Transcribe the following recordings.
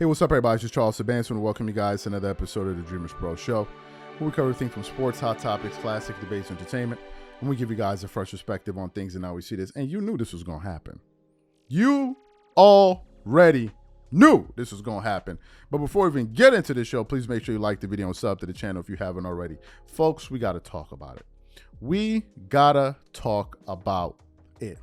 Hey, what's up, everybody? It's just Charles Sabans. I want to welcome you guys to another episode of the DREAMERSPRO show, where we cover everything from sports, hot topics, classic debates, entertainment, and we give you guys a fresh perspective on things and how we see this. And you knew this was going to happen. You already knew this was going to happen. But before we even get into the show, please make sure you like the video and sub to the channel if you haven't already. Folks, we got to talk about it. We got to talk about it.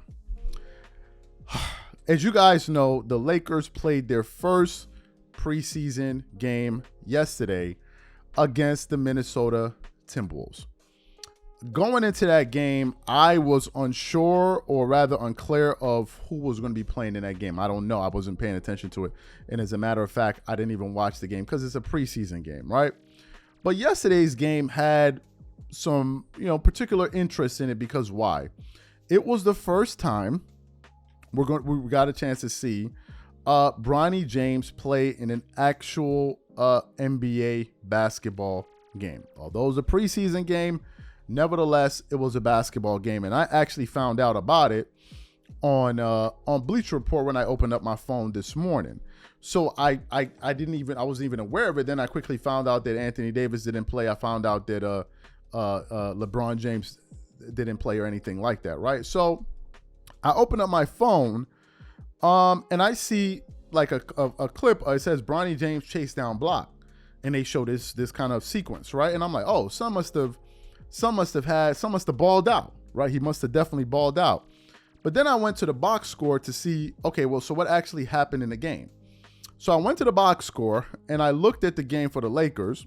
As you guys know, the Lakers played their first preseason game yesterday against the Minnesota Timberwolves. Going into that game, I was unsure, or rather unclear, of who was going to be playing in that game. I don't know. I wasn't paying attention to it. And as a matter of fact, I didn't even watch the game because it's a preseason game, right? But yesterday's game had some, particular interest in it because why? It was the first time we got a chance to see Bronny James play in an actual NBA basketball game. Although it was a preseason game, nevertheless, it was a basketball game. And I actually found out about it on Bleacher Report when I opened up my phone this morning. So I wasn't even aware of it. Then I quickly found out that Anthony Davis didn't play. I found out that LeBron James didn't play or anything like that, right? So I open up my phone and I see like a clip. It says Bronny James chase down block, and they show this kind of sequence, right? And I'm like, oh, some must have balled out, right? He must have definitely balled out. But then I went to the box score to see, okay, well, so what actually happened in the game? So I went to the box score and I looked at the game for the Lakers,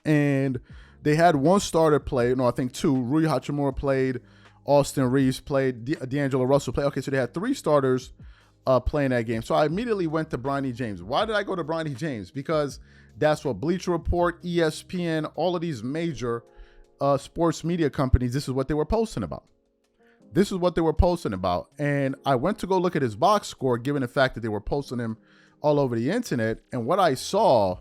and they had one starter play. No, I think two. Rui Hachimura played. Austin Reeves played, D'Angelo Russell played. Okay, so they had three starters playing that game. So I immediately went to Bronny James. Why did I go to Bronny James? Because that's what Bleacher Report, ESPN, all of these major sports media companies, this is what they were posting about. This is what they were posting about. And I went to go look at his box score, given the fact that they were posting him all over the internet. And what I saw,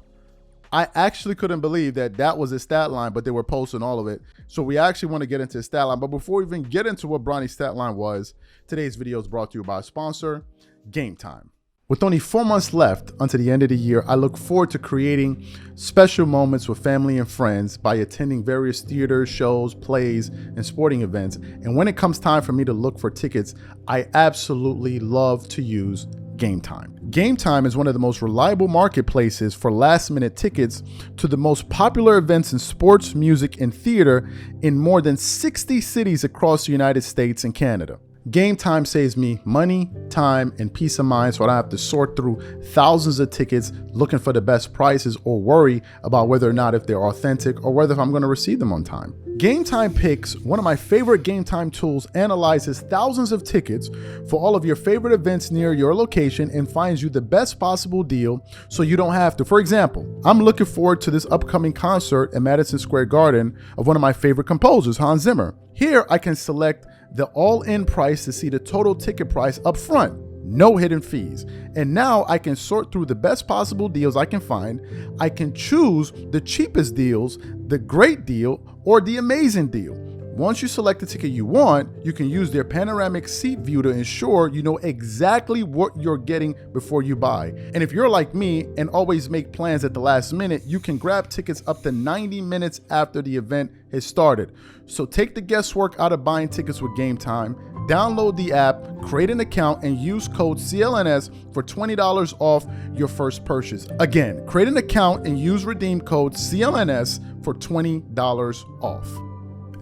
I actually couldn't believe that was his stat line, but they were posting all of it. So we actually want to get into his stat line. But before we even get into what Bronny's stat line was, today's video is brought to you by a sponsor, Game Time. With only 4 months left until the end of the year, I look forward to creating special moments with family and friends by attending various theaters, shows, plays, and sporting events. And when it comes time for me to look for tickets, I absolutely love to use Game Time. Game Time is one of the most reliable marketplaces for last-minute tickets to the most popular events in sports, music, and theater in more than 60 cities across the United States and Canada. Game Time saves me money, time, and peace of mind, so I don't have to sort through thousands of tickets looking for the best prices or worry about whether or not if they're authentic or whether if I'm going to receive them on time. Game Time Picks, one of my favorite Game Time tools, analyzes thousands of tickets for all of your favorite events near your location and finds you the best possible deal so you don't have to. For example, I'm looking forward to this upcoming concert at Madison Square Garden of one of my favorite composers, Hans Zimmer. Here, I can select the all-in price to see the total ticket price up front. No hidden fees. And now I can sort through the best possible deals I can find. I can choose the cheapest deals, the great deal, or the amazing deal. Once you select the ticket you want, you can use their panoramic seat view to ensure you know exactly what you're getting before you buy. And if you're like me and always make plans at the last minute, you can grab tickets up to 90 minutes after the event has started. So take the guesswork out of buying tickets with Game Time. Download the app, create an account, and use code CLNS for $20 off your first purchase. Again, create an account and use redeem code CLNS for $20 off.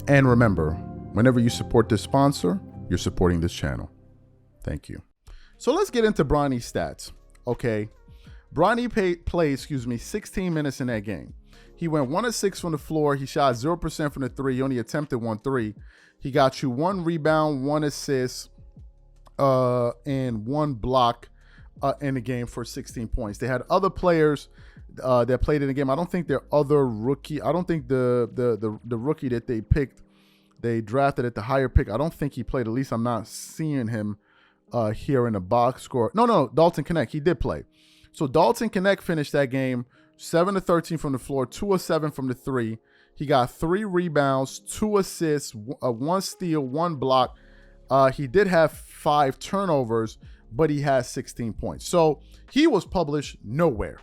And remember, whenever you support this sponsor, you're supporting this channel. Thank you. So let's get into Bronny's stats. Okay. Bronny played 16 minutes in that game. He went 1 of 6 from the floor. He shot 0% from the three. He only attempted 1 3. He got you 1 rebound, 1 assist, and 1 block in the game for 16 points. They had other players that played in the game. I don't think their other rookie. I don't think the rookie that they picked, they drafted at the higher pick. I don't think he played. At least I'm not seeing him here in the box score. No, Dalton Knecht. He did play. So Dalton Knecht finished that game 7 of 13 from the floor, 2 of 7 from the three. He got 3 rebounds, 2 assists, 1 steal, 1 block. He did have 5 turnovers, but he has 16 points. So he was published nowhere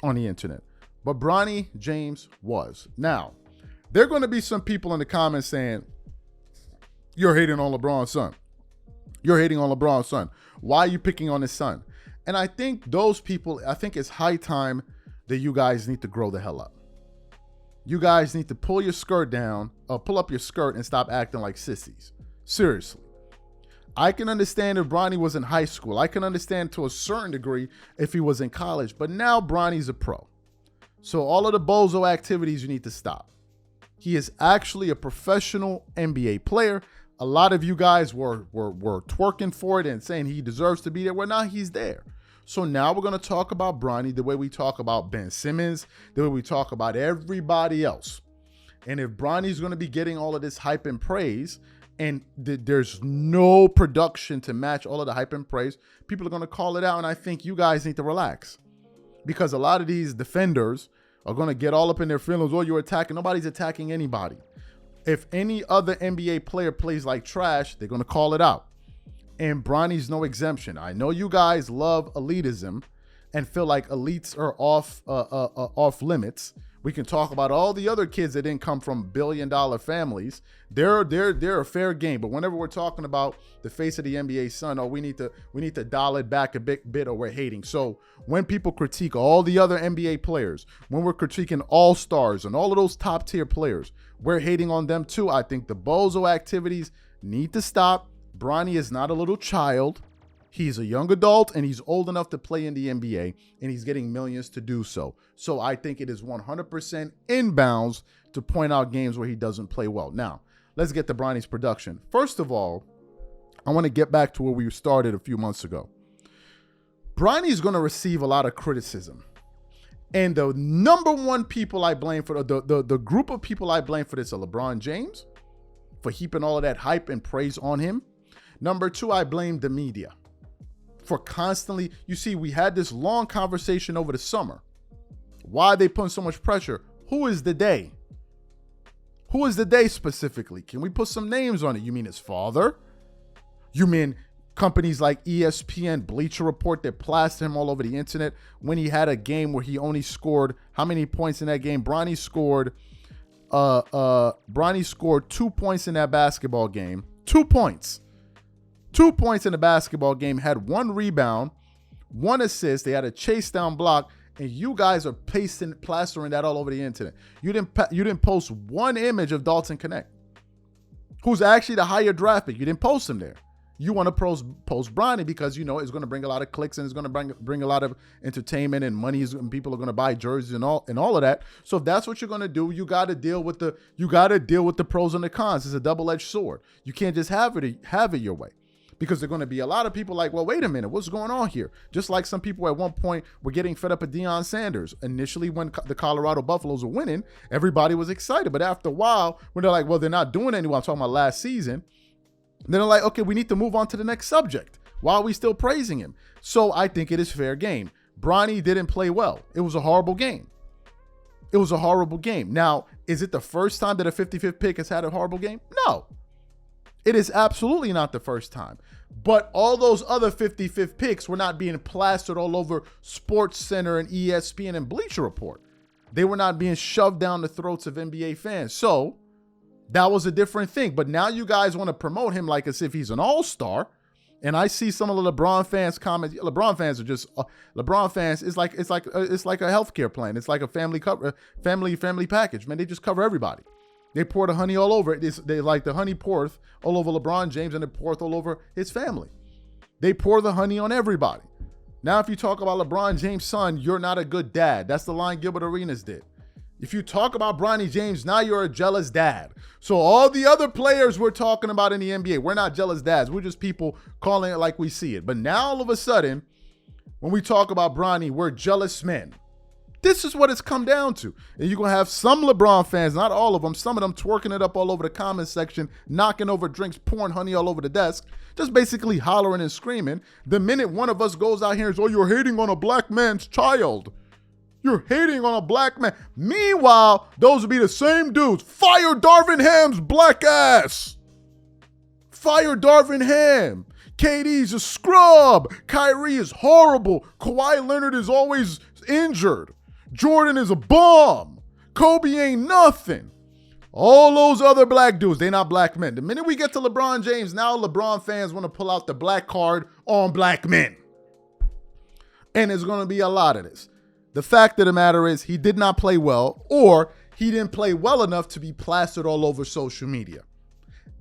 on the internet, but Bronny James was. Now, there are going to be some people in the comments saying, you're hating on LeBron's son. You're hating on LeBron's son. Why are you picking on his son? And I think those people, I think it's high time that you guys need to grow the hell up. You guys need to pull your skirt down, pull up your skirt and stop acting like sissies. Seriously. I can understand if Bronny was in high school. I can understand to a certain degree if he was in college. But now Bronny's a pro. So all of the bozo activities you need to stop. He is actually a professional NBA player. A lot of you guys were twerking for it and saying he deserves to be there. Well, now he's there. So now we're going to talk about Bronny the way we talk about Ben Simmons, the way we talk about everybody else. And if Bronny's going to be getting all of this hype and praise, and there's no production to match all of the hype and praise, people are going to call it out. And I think you guys need to relax, because a lot of these defenders are going to get all up in their feelings. Oh, you're attacking. Nobody's attacking anybody. If any other NBA player plays like trash, they're going to call it out. And Bronny's no exemption. I know you guys love elitism and feel like elites are off limits. We can talk about all the other kids that didn't come from billion-dollar families. They're a fair game. But whenever we're talking about the face of the NBA son, oh, we need to dial it back a bit, or we're hating. So when people critique all the other NBA players, when we're critiquing all-stars and all of those top-tier players, we're hating on them too. I think the bozo activities need to stop. Bronny is not a little child. He's a young adult, and he's old enough to play in the NBA, and he's getting millions to do so. So I think it is 100% inbounds to point out games where he doesn't play well. Now, let's get to Bronny's production. First of all, I want to get back to where we started a few months ago. Bronny's going to receive a lot of criticism. And the number one people I blame for, the group of people I blame for this are LeBron James, for heaping all of that hype and praise on him. Number two, I blame the media for constantly, you see, we had this long conversation over the summer. Why are they putting so much pressure? Who is the they? Who is the they specifically? Can we put some names on it? You mean his father? You mean companies like ESPN, Bleacher Report that plastered him all over the internet when he had a game where he only scored how many points in that game? Bronny scored 2 points in that basketball game. 2 points. 2 points in the basketball game, had 1 rebound, 1 assist. They had a chase down block, and you guys are plastering that all over the internet. You didn't post 1 image of Dalton Connect, who's actually the higher draft pick. You didn't post him there. You want to post Bronny because you know it's going to bring a lot of clicks, and it's going to bring a lot of entertainment and money, and people are going to buy jerseys and all of that. So if that's what you're going to do, you got to deal with the pros and the cons. It's a double-edged sword. You can't just have it your way. Because there are going to be a lot of people like, well, wait a minute, what's going on here? Just like some people at one point were getting fed up with Deion Sanders. Initially, when the Colorado Buffaloes were winning, everybody was excited. But after a while, when they're like, well, they're not doing anything, I'm talking about last season, then they're like, okay, we need to move on to the next subject. Why are we still praising him? So I think it is fair game. Bronny didn't play well. It was a horrible game. It was a horrible game. Now, is it the first time that a 55th pick has had a horrible game? No. It is absolutely not the first time. But all those other 55th picks were not being plastered all over SportsCenter and ESPN and Bleacher Report. They were not being shoved down the throats of NBA fans. So that was a different thing. But now you guys want to promote him like as if he's an all-star. And I see some of the LeBron fans comment. LeBron fans are just LeBron fans. It's like a healthcare plan. It's like a family package. Man, they just cover everybody. They pour the honey all over it. They like the honey poureth all over LeBron James, and they poureth all over his family. They pour the honey on everybody. Now, if you talk about LeBron James' son, you're not a good dad. That's the line Gilbert Arenas did. If you talk about Bronny James, now you're a jealous dad. So all the other players we're talking about in the NBA, we're not jealous dads. We're just people calling it like we see it. But now all of a sudden, when we talk about Bronny, we're jealous men. This is what it's come down to. And you're going to have some LeBron fans, not all of them, some of them twerking it up all over the comments section, knocking over drinks, pouring honey all over the desk, just basically hollering and screaming. The minute one of us goes out here and says, oh, you're hating on a black man's child. You're hating on a black man. Meanwhile, those would be the same dudes. Fire Darvin Ham's black ass. Fire Darvin Ham. KD's a scrub. Kyrie is horrible. Kawhi Leonard is always injured. Jordan is a bum. Kobe ain't nothing. All those other black dudes, they not black men. The minute we get to LeBron James, now LeBron fans want to pull out the black card on black men. And there's going to be a lot of this. The fact of the matter is he did not play well, or he didn't play well enough to be plastered all over social media.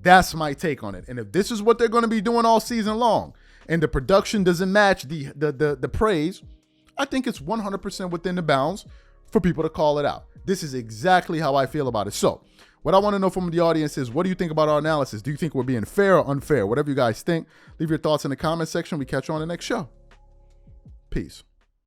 That's my take on it. And if this is what they're going to be doing all season long, and the production doesn't match the praise, I think it's 100% within the bounds for people to call it out. This is exactly how I feel about it. So what I want to know from the audience is, what do you think about our analysis? Do you think we're being fair or unfair? Whatever you guys think, leave your thoughts in the comment section. We catch you on the next show. Peace.